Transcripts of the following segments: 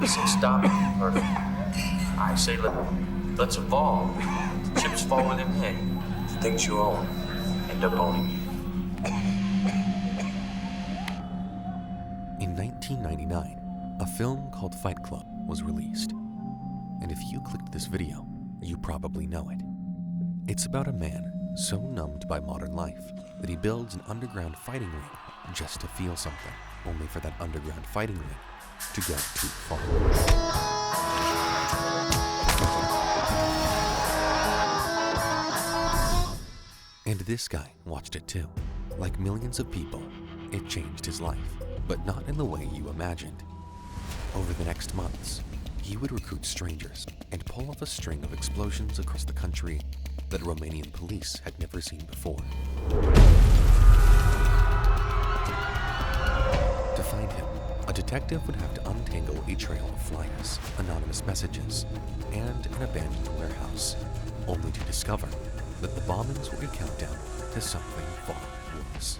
I say stop it, perfect. I say let's evolve. Chips fall within hand. Things you own end up owning you. In 1999, a film called Fight Club was released. And if you clicked this video, you probably know it. It's about a man so numbed by modern life that he builds an underground fighting ring just to feel something, only for that underground fighting ring to go too far. And this guy watched it too. Like millions of people, it changed his life, but not in the way you imagined. Over the next months, he would recruit strangers and pull off a string of explosions across the country that Romanian police had never seen before. To find him, a detective would have to untangle a trail of flyers, anonymous messages, and an abandoned warehouse, only to discover that the bombings were a countdown to something far worse.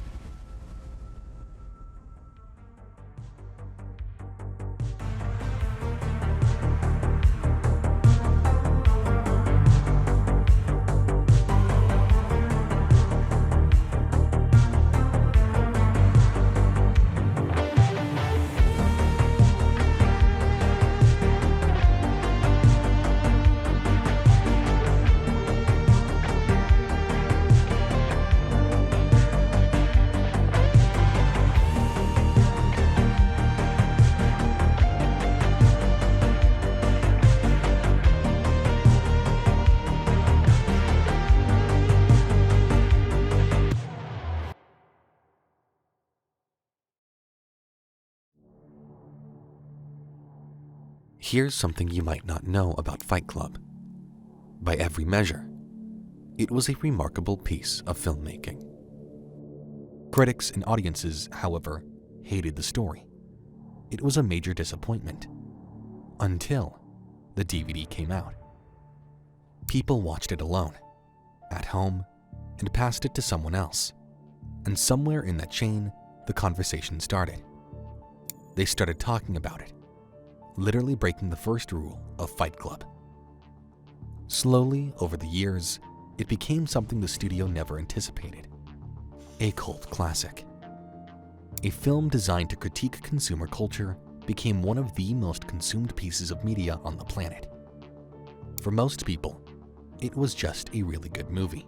Here's something you might not know about Fight Club. By every measure, it was a remarkable piece of filmmaking. Critics and audiences, however, hated the story. It was a major disappointment. Until the DVD came out. People watched it alone, at home, and passed it to someone else. And somewhere in that chain, the conversation started. They started talking about it, literally breaking the first rule of Fight Club. Slowly, over the years, it became something the studio never anticipated. A cult classic. A film designed to critique consumer culture became one of the most consumed pieces of media on the planet. For most people, it was just a really good movie.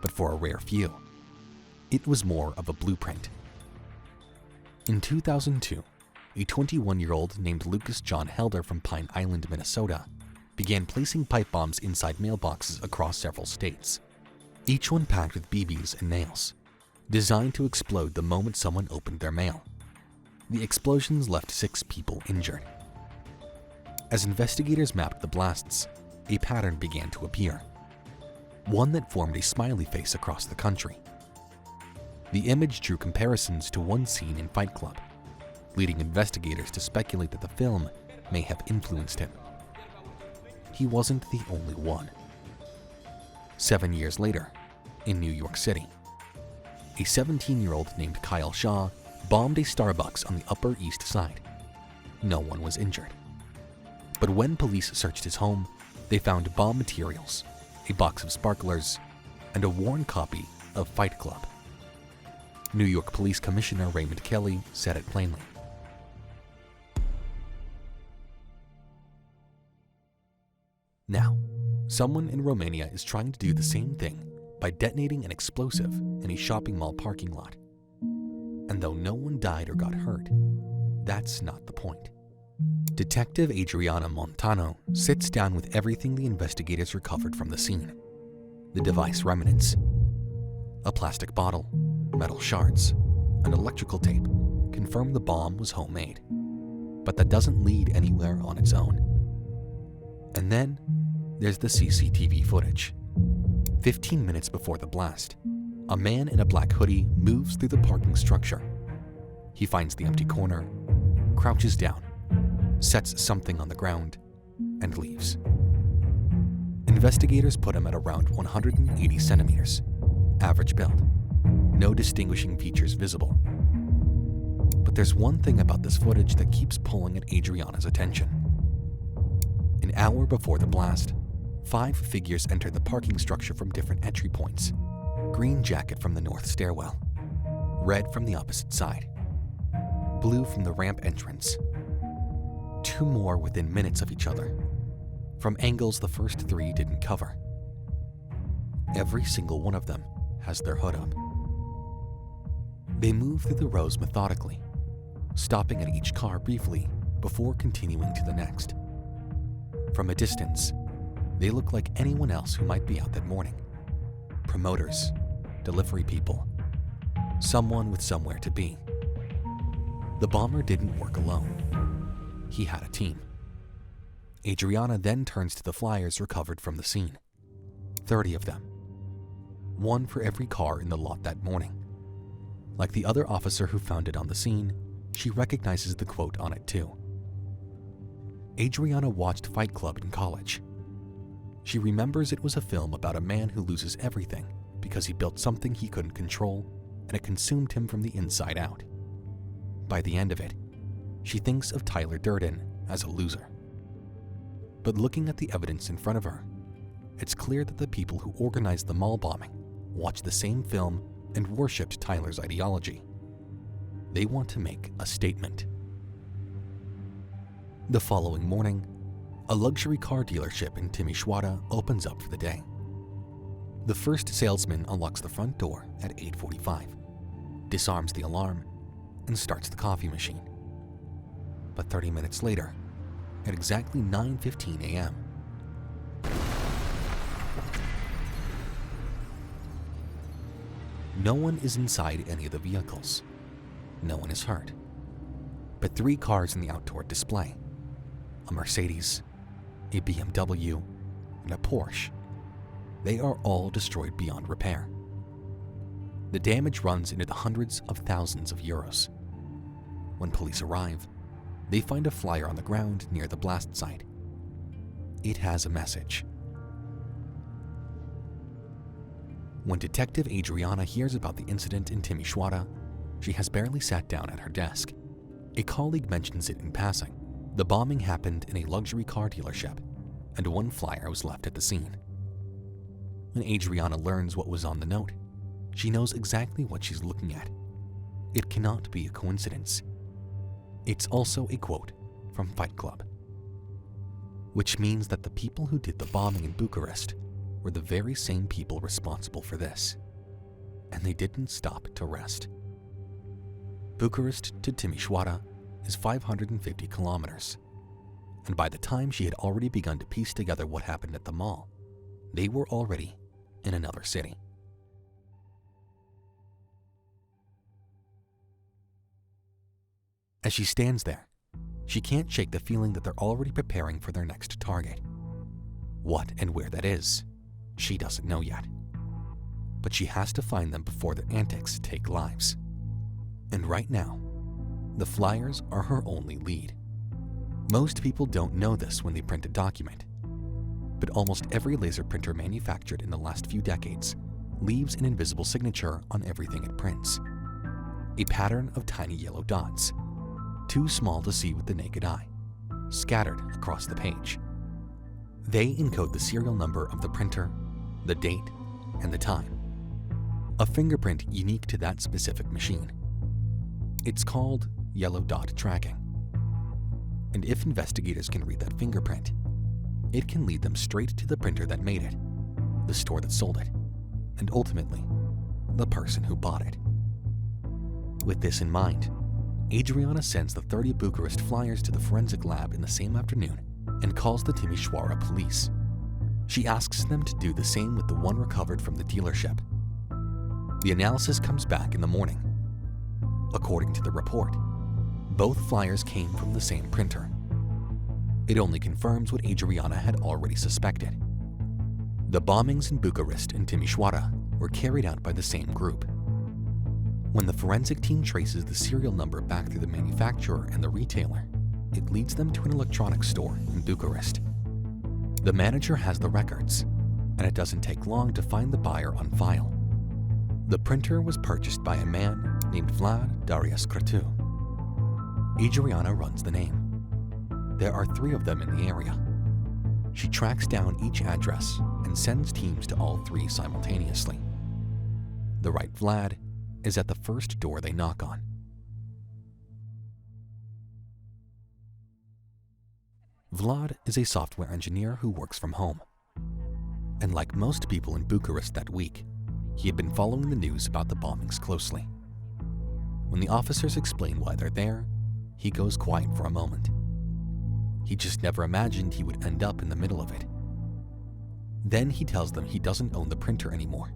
But for a rare few, it was more of a blueprint. In 2002, a 21-year-old named Lucas John Helder from Pine Island, Minnesota, began placing pipe bombs inside mailboxes across several states, each one packed with BBs and nails, designed to explode the moment someone opened their mail. The explosions left 6 people injured. As investigators mapped the blasts, a pattern began to appear, one that formed a smiley face across the country. The image drew comparisons to one scene in Fight Club, leading investigators to speculate that the film may have influenced him. He wasn't the only one. 7 years later, in New York City, a 17-year-old named Kyle Shaw bombed a Starbucks on the Upper East Side. No one was injured. But when police searched his home, they found bomb materials, a box of sparklers, and a worn copy of Fight Club. New York Police Commissioner Raymond Kelly said it plainly. Now, someone in Romania is trying to do the same thing by detonating an explosive in a shopping mall parking lot. And though no one died or got hurt, that's not the point. Detective Adriana Montano sits down with everything the investigators recovered from the scene. The device remnants, a plastic bottle, metal shards, and electrical tape confirm the bomb was homemade. But that doesn't lead anywhere on its own. And then there's the CCTV footage. 15 minutes before the blast, a man in a black hoodie moves through the parking structure. He finds the empty corner, crouches down, sets something on the ground, and leaves. Investigators put him at around 180 centimeters, average build, no distinguishing features visible. But there's one thing about this footage that keeps pulling at Adriana's attention. An hour before the blast, 5 figures enter the parking structure from different entry points. Green jacket from the north stairwell, red from the opposite side, blue from the ramp entrance. 2 more within minutes of each other, from angles the first 3 didn't cover. Every single one of them has their hood up. They move through the rows methodically, stopping at each car briefly before continuing to the next. From a distance, they look like anyone else who might be out that morning. Promoters, delivery people, someone with somewhere to be. The bomber didn't work alone. He had a team. Adriana then turns to the flyers recovered from the scene. 30 of them. 1 for every car in the lot that morning. Like the other officer who found it on the scene, she recognizes the quote on it too. Adriana watched Fight Club in college. She remembers it was a film about a man who loses everything because he built something he couldn't control and it consumed him from the inside out. By the end of it, she thinks of Tyler Durden as a loser. But looking at the evidence in front of her, it's clear that the people who organized the mall bombing watched the same film and worshipped Tyler's ideology. They want to make a statement. The following morning, a luxury car dealership in Timișoara opens up for the day. The first salesman unlocks the front door at 8:45, disarms the alarm, and starts the coffee machine. But 30 minutes later, at exactly 9:15 a.m., no one is inside any of the vehicles. No one is hurt. But 3 cars in the outdoor display, a Mercedes, a BMW, and a Porsche, they are all destroyed beyond repair. The damage runs into the hundreds of thousands of euros. When police arrive, they find a flyer on the ground near the blast site. It has a message. When Detective Adriana hears about the incident in Timișoara, she has barely sat down at her desk. A colleague mentions it in passing. The bombing happened in a luxury car dealership, and 1 flyer was left at the scene. When Adriana learns what was on the note, she knows exactly what she's looking at. It cannot be a coincidence. It's also a quote from Fight Club. Which means that the people who did the bombing in Bucharest were the very same people responsible for this. And they didn't stop to rest. Bucharest to Timișoara is 550 kilometers. And by the time she had already begun to piece together what happened at the mall, they were already in another city. As she stands there, she can't shake the feeling that they're already preparing for their next target. What and where that is, she doesn't know yet. But she has to find them before their antics take lives. And right now, the flyers are her only lead. Most people don't know this when they print a document, but almost every laser printer manufactured in the last few decades leaves an invisible signature on everything it prints. A pattern of tiny yellow dots, too small to see with the naked eye, scattered across the page. They encode the serial number of the printer, the date, and the time. A fingerprint unique to that specific machine. It's called yellow dot tracking. And if investigators can read that fingerprint, it can lead them straight to the printer that made it, the store that sold it, and ultimately, the person who bought it. With this in mind, Adriana sends the 30 Bucharest flyers to the forensic lab in the same afternoon and calls the Timișoara police. She asks them to do the same with the one recovered from the dealership. The analysis comes back in the morning. According to the report, both flyers came from the same printer. It only confirms what Adriana had already suspected. The bombings in Bucharest and Timișoara were carried out by the same group. When the forensic team traces the serial number back through the manufacturer and the retailer, it leads them to an electronics store in Bucharest. The manager has the records, and it doesn't take long to find the buyer on file. The printer was purchased by a man named Vlad Darius Cratu. Adriana runs the name. There are 3 of them in the area. She tracks down each address and sends teams to all 3 simultaneously. The right Vlad is at the first door they knock on. Vlad is a software engineer who works from home. And like most people in Bucharest that week, he had been following the news about the bombings closely. When the officers explain why they're there, he goes quiet for a moment. He just never imagined he would end up in the middle of it. Then he tells them he doesn't own the printer anymore.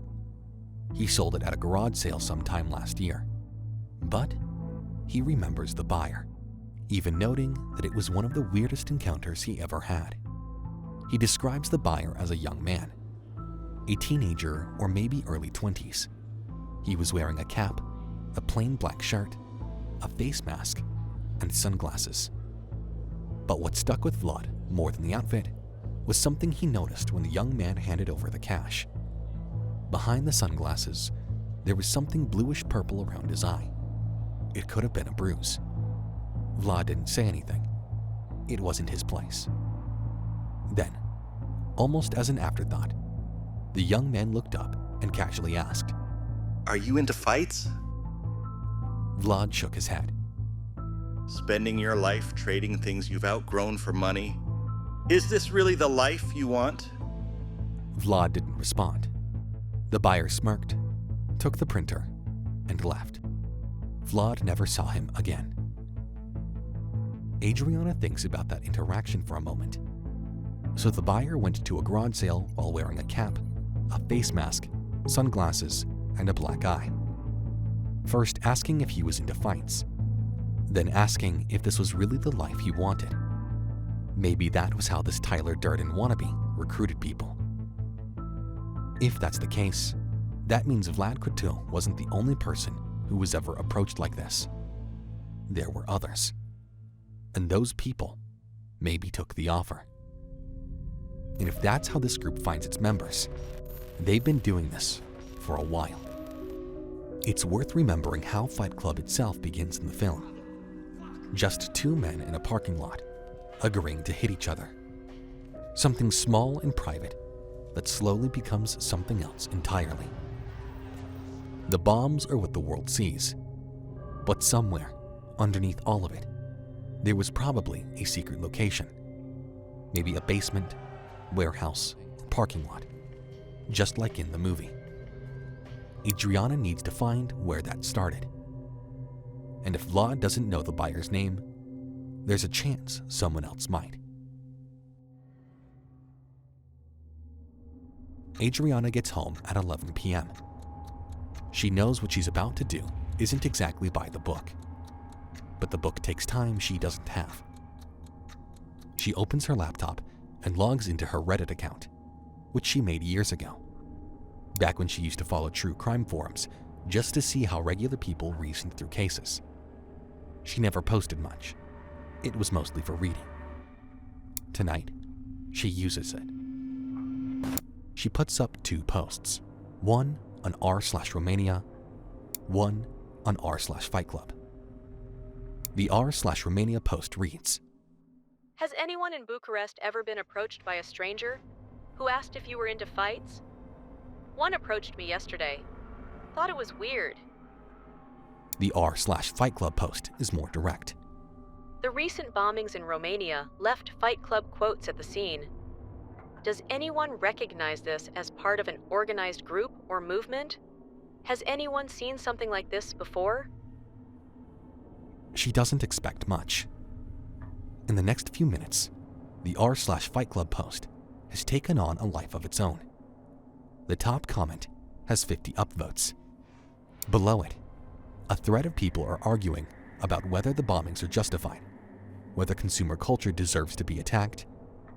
He sold it at a garage sale sometime last year. But he remembers the buyer, even noting that it was one of the weirdest encounters he ever had. He describes the buyer as a young man, a teenager or maybe early 20s. He was wearing a cap, a plain black shirt, a face mask, and sunglasses. But what stuck with Vlad more than the outfit was something he noticed when the young man handed over the cash. Behind the sunglasses, there was something bluish-purple around his eye. It could have been a bruise. Vlad didn't say anything. It wasn't his place. Then, almost as an afterthought, the young man looked up and casually asked, "Are you into fights? Vlad shook his head. Spending your life trading things you've outgrown for money? Is this really the life you want?" Vlad didn't respond. The buyer smirked, took the printer, and left. Vlad never saw him again. Adriana thinks about that interaction for a moment. So the buyer went to a garage sale while wearing a cap, a face mask, sunglasses, and a black eye. First asking if he was into fights, then asking if this was really the life he wanted. Maybe that was how this Tyler Durden wannabe recruited people. If that's the case, that means Vlad Couture wasn't the only person who was ever approached like this. There were others. And those people maybe took the offer. And if that's how this group finds its members, they've been doing this for a while. It's worth remembering how Fight Club itself begins in the film. Just 2 men in a parking lot, agreeing to hit each other. Something small and private that slowly becomes something else entirely. The bombs are what the world sees, but somewhere, underneath all of it, there was probably a secret location. Maybe a basement, warehouse, parking lot, just like in the movie. Adriana needs to find where that started. And if Vlad doesn't know the buyer's name, there's a chance someone else might. Adriana gets home at 11 p.m. She knows what she's about to do isn't exactly by the book, but the book takes time she doesn't have. She opens her laptop and logs into her Reddit account, which she made years ago, back when she used to follow true crime forums just to see how regular people reasoned through cases. She never posted much. It was mostly for reading. Tonight, she uses it. She puts up 2 posts, one on r/Romania, one on r/Fight Club. The r/Romania post reads, "Has anyone in Bucharest ever been approached by a stranger who asked if you were into fights? One approached me yesterday. Thought it was weird. The r/Fight Club post is more direct. The recent bombings in Romania left Fight Club quotes at the scene. Does anyone recognize this as part of an organized group or movement? Has anyone seen something like this before?" She doesn't expect much. In the next few minutes, the r/Fight Club post has taken on a life of its own. The top comment has 50 upvotes. Below it, a thread of people are arguing about whether the bombings are justified, whether consumer culture deserves to be attacked,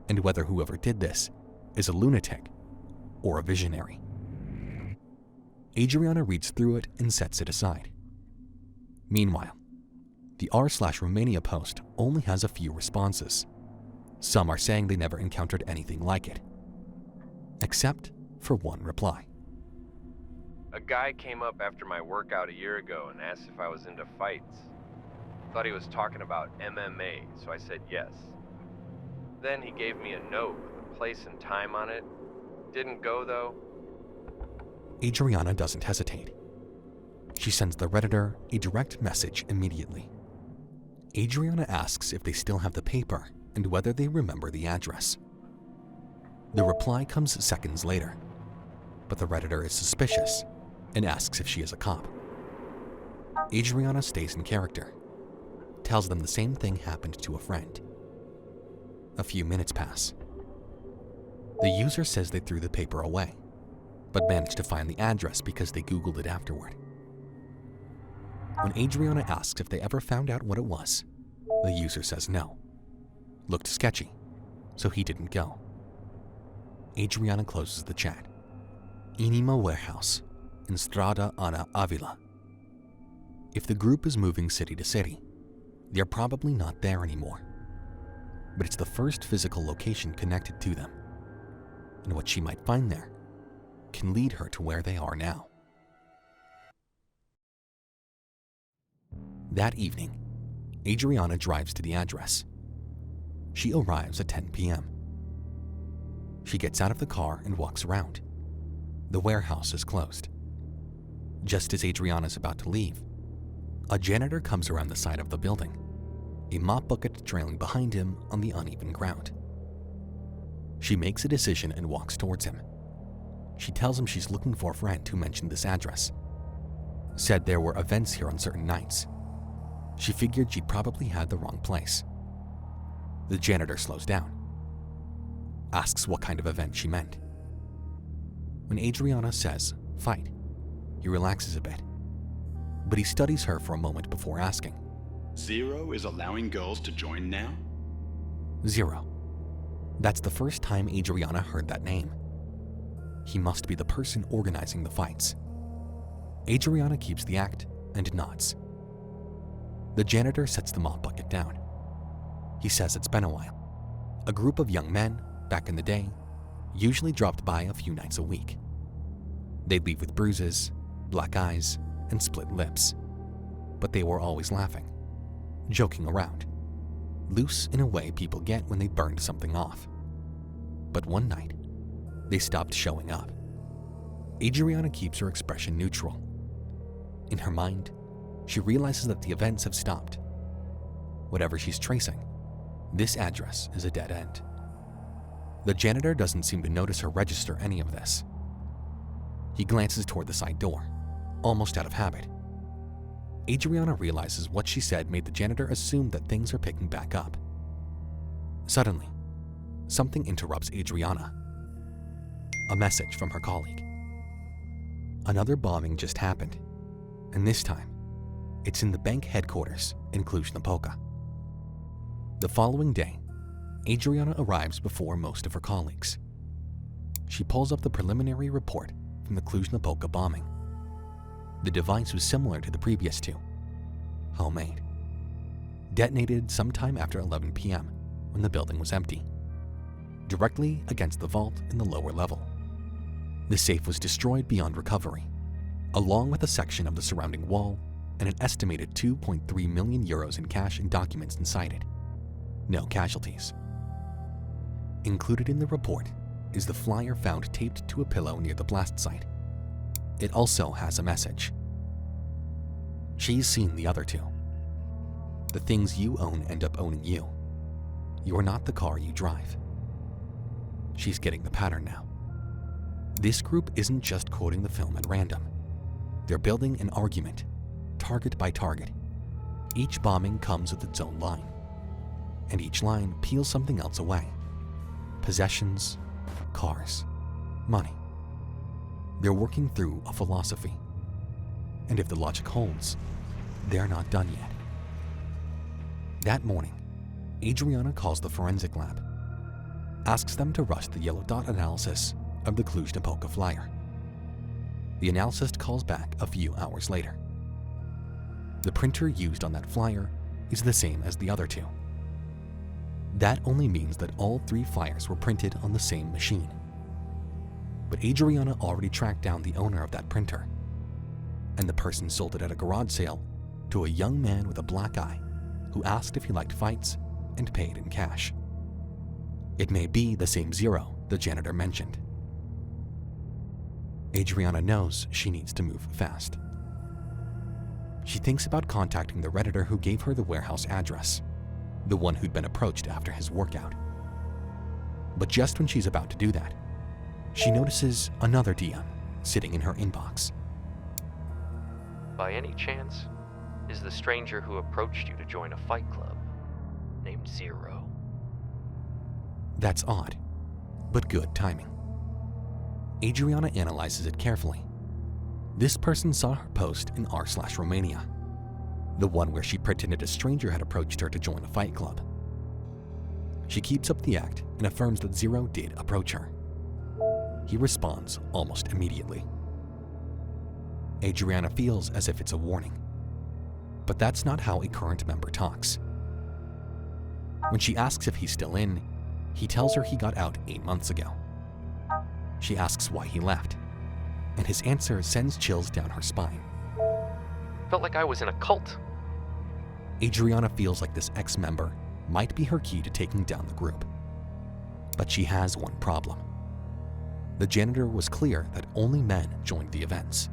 and whether whoever did this is a lunatic or a visionary. Adriana reads through it and sets it aside. Meanwhile, the r/Romania post only has a few responses. Some are saying they never encountered anything like it, except for one reply. "A guy came up after my workout a year ago and asked if I was into fights. Thought he was talking about MMA, so I said yes. Then he gave me a note with a place and time on it. Didn't go though. Adriana doesn't hesitate. She sends the Redditor a direct message immediately. Adriana asks if they still have the paper and whether they remember the address. The reply comes seconds later, but the Redditor is suspicious and asks if she is a cop. Adriana stays in character, tells them the same thing happened to a friend. A few minutes pass. The user says they threw the paper away, but managed to find the address because they Googled it afterward. When Adriana asks if they ever found out what it was, the user says no. Looked sketchy, so he didn't go. Adriana closes the chat. Inima warehouse, in Strada Ana Avila. If the group is moving city to city, they're probably not there anymore. But it's the first physical location connected to them, and what she might find there can lead her to where they are now. That evening, Adriana drives to the address. She arrives at 10 p.m. She gets out of the car and walks around. The warehouse is closed. Just as Adriana's about to leave, a janitor comes around the side of the building, a mop bucket trailing behind him on the uneven ground. She makes a decision and walks towards him. She tells him she's looking for a friend who mentioned this address. Said there were events here on certain nights. She figured she'd probably had the wrong place. The janitor slows down, asks what kind of event she meant. When Adriana says, fight, he relaxes a bit, but he studies her for a moment before asking, Zero is allowing girls to join now? Zero. That's the first time Adriana heard that name. He must be the person organizing the fights. Adriana keeps the act and nods. The janitor sets the mop bucket down. He says it's been a while. A group of young men, back in the day, usually dropped by a few nights a week. They'd leave with bruises, black eyes, and split lips. But they were always laughing, joking around, loose in a way people get when they burned something off. But one night, they stopped showing up. Adriana keeps her expression neutral. In her mind, she realizes that the events have stopped. Whatever she's tracing, this address is a dead end. The janitor doesn't seem to notice or register any of this. He glances toward the side door, almost out of habit. Adriana realizes what she said made the janitor assume that things are picking back up. Suddenly, something interrupts Adriana. A message from her colleague. Another bombing just happened, and this time, it's in the bank headquarters in Cluj-Napoca. The following day, Adriana arrives before most of her colleagues. She pulls up the preliminary report from the Cluj-Napoca bombing. The device was similar to the previous two, homemade. Detonated sometime after 11 p.m. when the building was empty, directly against the vault in the lower level. The safe was destroyed beyond recovery, along with a section of the surrounding wall and an estimated 2.3 million euros in cash and documents inside it. No casualties. Included in the report is the flyer found taped to a pillow near the blast site. It also has a message. She's seen the other two. The things you own end up owning you. You're not the car you drive. She's getting the pattern now. This group isn't just quoting the film at random. They're building an argument, target by target. Each bombing comes with its own line, and each line peels something else away. Possessions, cars, money. They're working through a philosophy. And if the logic holds, they're not done yet. That morning, Adriana calls the forensic lab, asks them to rush the yellow dot analysis of the Cluj-Napoca flyer. The analyst calls back a few hours later. The printer used on that flyer is the same as the other two. That only means that all three flyers were printed on the same machine. But Adriana already tracked down the owner of that printer, and the person sold it at a garage sale to a young man with a black eye who asked if he liked fights and paid in cash. It may be the same Zero the janitor mentioned. Adriana knows she needs to move fast. She thinks about contacting the Redditor who gave her the warehouse address, the one who'd been approached after his workout. But just when she's about to do that, she notices another DM sitting in her inbox. By any chance, is the stranger who approached you to join a fight club named Zero? That's odd, but good timing. Adriana analyzes it carefully. This person saw her post in r/Romania, the one where she pretended a stranger had approached her to join a fight club. She keeps up the act and affirms that Zero did approach her. He responds almost immediately. Adriana feels as if it's a warning, but that's not how a current member talks. When she asks if he's still in, he tells her he got out 8 months ago. She asks why he left, and his answer sends chills down her spine. Felt like I was in a cult. Adriana feels like this ex-member might be her key to taking down the group. But she has one problem. The janitor was clear that only men joined the events.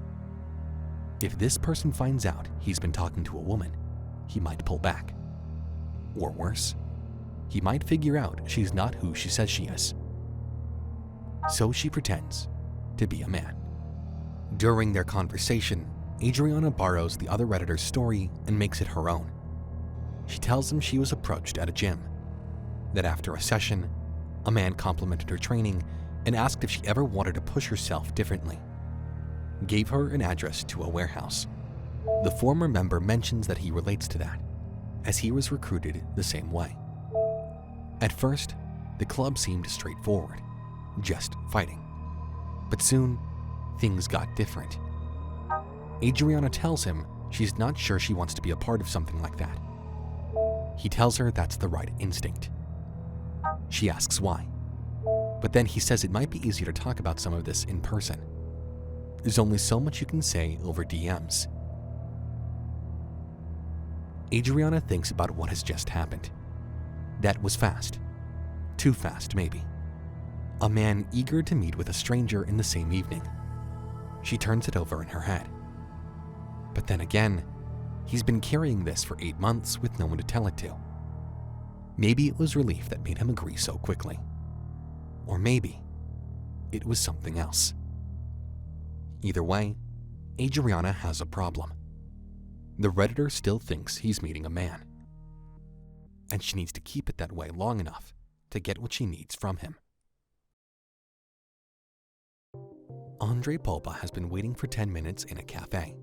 If this person finds out he's been talking to a woman, he might pull back. Or worse, he might figure out she's not who she says she is. So she pretends to be a man. During their conversation, Adriana borrows the other Redditor's story and makes it her own. She tells him she was approached at a gym, that after a session, a man complimented her training and asked if she ever wanted to push herself differently. Gave her an address to a warehouse. The former member mentions that he relates to that, as he was recruited the same way. At first, the club seemed straightforward, just fighting. But soon, things got different. Adriana tells him she's not sure she wants to be a part of something like that. He tells her that's the right instinct. She asks why, but then he says it might be easier to talk about some of this in person. There's only so much you can say over DMs. Adriana thinks about what has just happened. That was fast. Too fast, maybe. A man eager to meet with a stranger in the same evening. She turns it over in her head. But then again, he's been carrying this for 8 months with no one to tell it to. Maybe it was relief that made him agree so quickly. Or maybe it was something else. Either way, Adriana has a problem. The Redditor still thinks he's meeting a man. And she needs to keep it that way long enough to get what she needs from him. Andre Polpa has been waiting for 10 minutes in a cafe.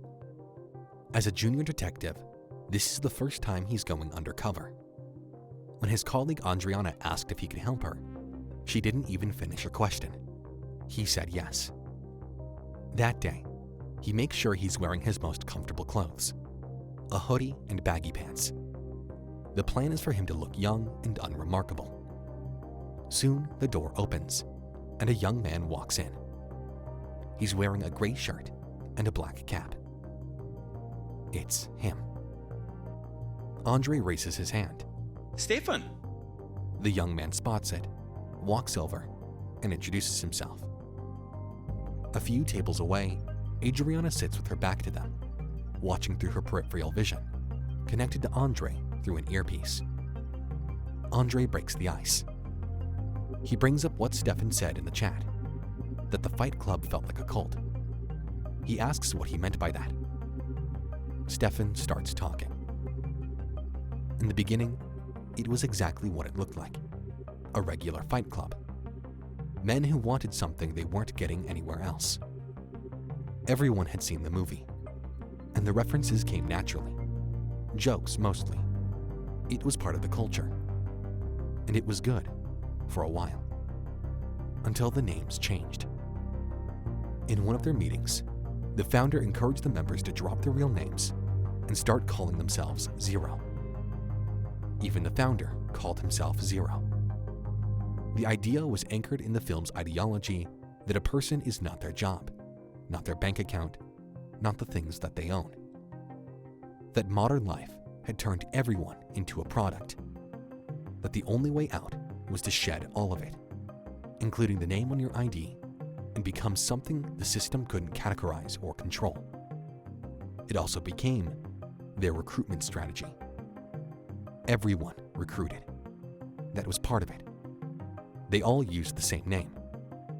As a junior detective, this is the first time he's going undercover. When his colleague Adriana asked if he could help her, she didn't even finish her question. He said yes. That day, he makes sure he's wearing his most comfortable clothes, a hoodie and baggy pants. The plan is for him to look young and unremarkable. Soon, the door opens, and a young man walks in. He's wearing a gray shirt and a black cap. It's him. Andre raises his hand. Stefan! The young man spots it, walks over, and introduces himself. A few tables away, Adriana sits with her back to them, watching through her peripheral vision, connected to Andre through an earpiece. Andre breaks the ice. He brings up what Stefan said in the chat, that the fight club felt like a cult. He asks what he meant by that. Stefan starts talking. In the beginning, it was exactly what it looked like. A regular fight club. Men who wanted something they weren't getting anywhere else. Everyone had seen the movie, and the references came naturally. Jokes, mostly. It was part of the culture. And it was good, for a while. Until the names changed. In one of their meetings, the founder encouraged the members to drop their real names and start calling themselves Zero. Even the founder called himself Zero. The idea was anchored in the film's ideology that a person is not their job, not their bank account, not the things that they own. That modern life had turned everyone into a product, that the only way out was to shed all of it, including the name on your ID, and become something the system couldn't categorize or control. It also became their recruitment strategy. Everyone recruited. That was part of it. They all used the same name,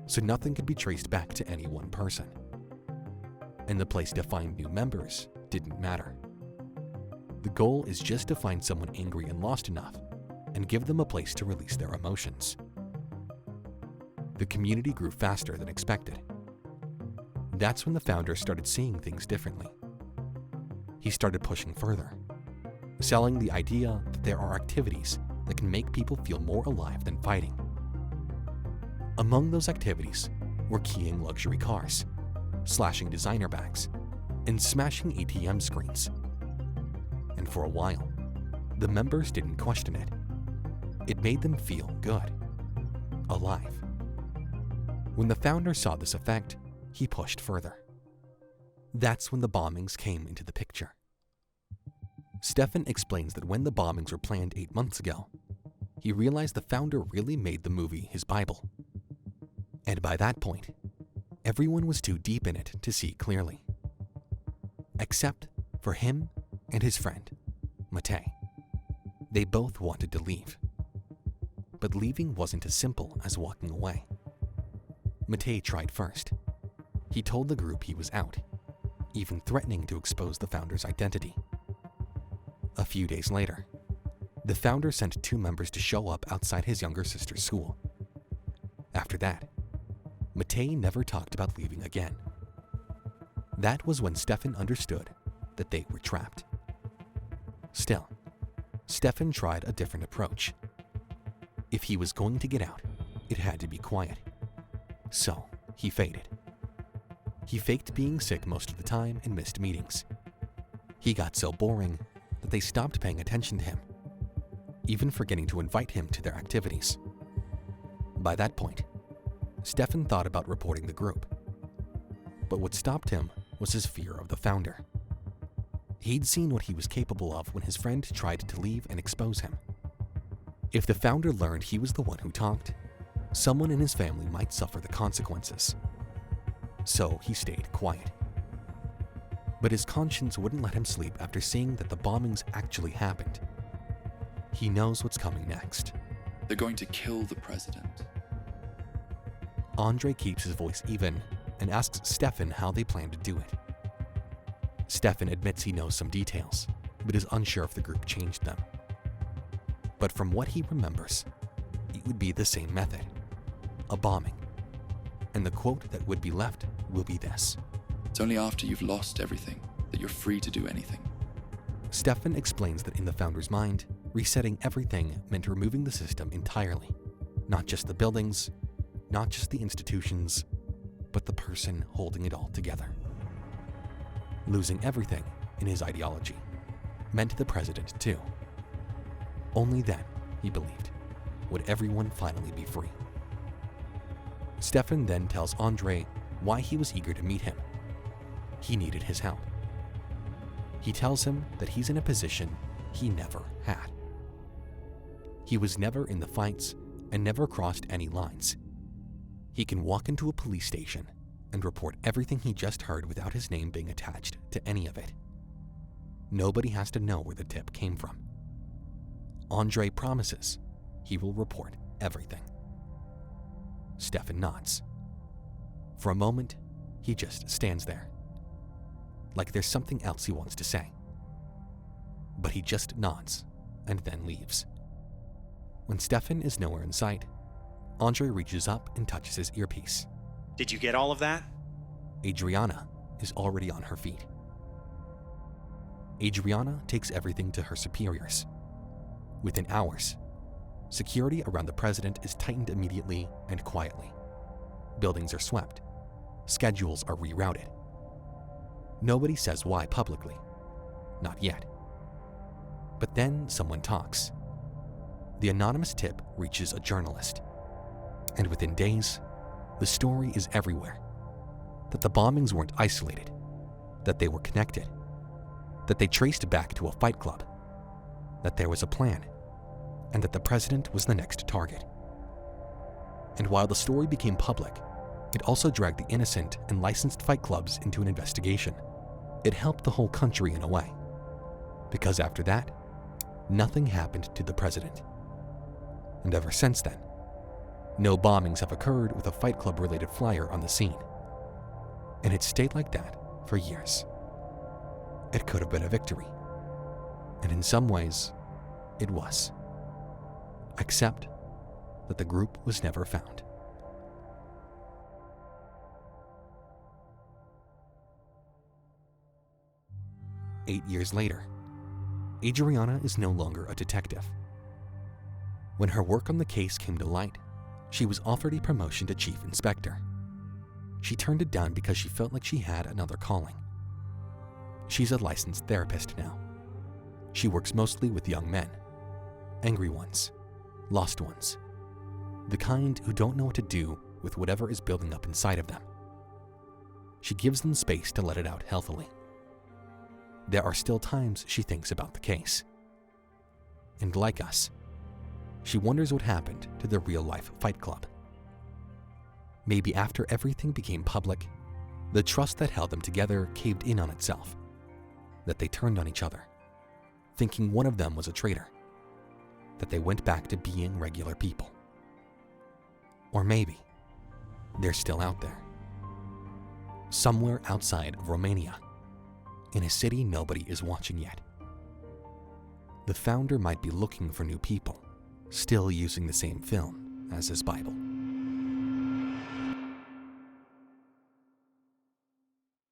so nothing could be traced back to any one person. And the place to find new members didn't matter. The goal is just to find someone angry and lost enough and give them a place to release their emotions. The community grew faster than expected. That's when the founder started seeing things differently. He started pushing further, selling the idea that there are activities that can make people feel more alive than fighting. Among those activities were keying luxury cars, slashing designer bags, and smashing ATM screens. And for a while, the members didn't question it. It made them feel good, alive. When the founder saw this effect, he pushed further. That's when the bombings came into the picture. Stefan explains that when the bombings were planned 8 months ago, he realized the founder really made the movie his Bible. And by that point, everyone was too deep in it to see clearly. Except for him and his friend, Matej. They both wanted to leave. But leaving wasn't as simple as walking away. Matej tried first. He told the group he was out, even threatening to expose the founder's identity. A few days later, the founder sent 2 members to show up outside his younger sister's school. After that, Matej never talked about leaving again. That was when Stefan understood that they were trapped. Still, Stefan tried a different approach. If he was going to get out, it had to be quiet. So, he faded. He faked being sick most of the time and missed meetings. He got so boring that they stopped paying attention to him, even forgetting to invite him to their activities. By that point, Stefan thought about reporting the group. But what stopped him was his fear of the founder. He'd seen what he was capable of when his friend tried to leave and expose him. If the founder learned he was the one who talked, someone in his family might suffer the consequences. So he stayed quiet. But his conscience wouldn't let him sleep after seeing that the bombings actually happened. He knows what's coming next. They're going to kill the president. Andre keeps his voice even and asks Stefan how they plan to do it. Stefan admits he knows some details, but is unsure if the group changed them. But from what he remembers, it would be the same method, a bombing. And the quote that would be left will be this: It's only after you've lost everything that you're free to do anything. Stefan explains that in the founder's mind, resetting everything meant removing the system entirely. Not just the buildings, not just the institutions, but the person holding it all together. Losing everything in his ideology meant the president too. Only then, he believed, would everyone finally be free. Stefan then tells Andre why he was eager to meet him. He needed his help. He tells him that he's in a position he never had. He was never in the fights and never crossed any lines. He can walk into a police station and report everything he just heard without his name being attached to any of it. Nobody has to know where the tip came from. Andre promises he will report everything. Stefan nods. For a moment, he just stands there, like there's something else he wants to say. But he just nods and then leaves. When Stefan is nowhere in sight, Andre reaches up and touches his earpiece. Did you get all of that? Adriana is already on her feet. Adriana takes everything to her superiors. Within hours, security around the president is tightened immediately and quietly. Buildings are swept. Schedules are rerouted. Nobody says why publicly. Not yet. But then someone talks. The anonymous tip reaches a journalist. And within days, the story is everywhere. That the bombings weren't isolated. That they were connected. That they traced back to a fight club. that there was a plan, and that the president was the next target. And while the story became public, it also dragged the innocent and licensed fight clubs into an investigation. It helped the whole country in a way, because after that, nothing happened to the president. And ever since then, no bombings have occurred with a fight club-related flyer on the scene. And it stayed like that for years. It could have been a victory. And in some ways, it was. Except that the group was never found. Eight years later, Adriana is no longer a detective. When her work on the case came to light, she was offered a promotion to chief inspector. She turned it down because she felt like she had another calling. She's a licensed therapist now. She works mostly with young men, angry ones, lost ones, the kind who don't know what to do with whatever is building up inside of them. She gives them space to let it out healthily. There are still times she thinks about the case. And like us, she wonders what happened to the real-life fight club. Maybe after everything became public, the trust that held them together caved in on itself, that they turned on each other, thinking one of them was a traitor, that they went back to being regular people. Or maybe they're still out there, somewhere outside of Romania, in a city nobody is watching yet. The founder might be looking for new people, still using the same film as his Bible.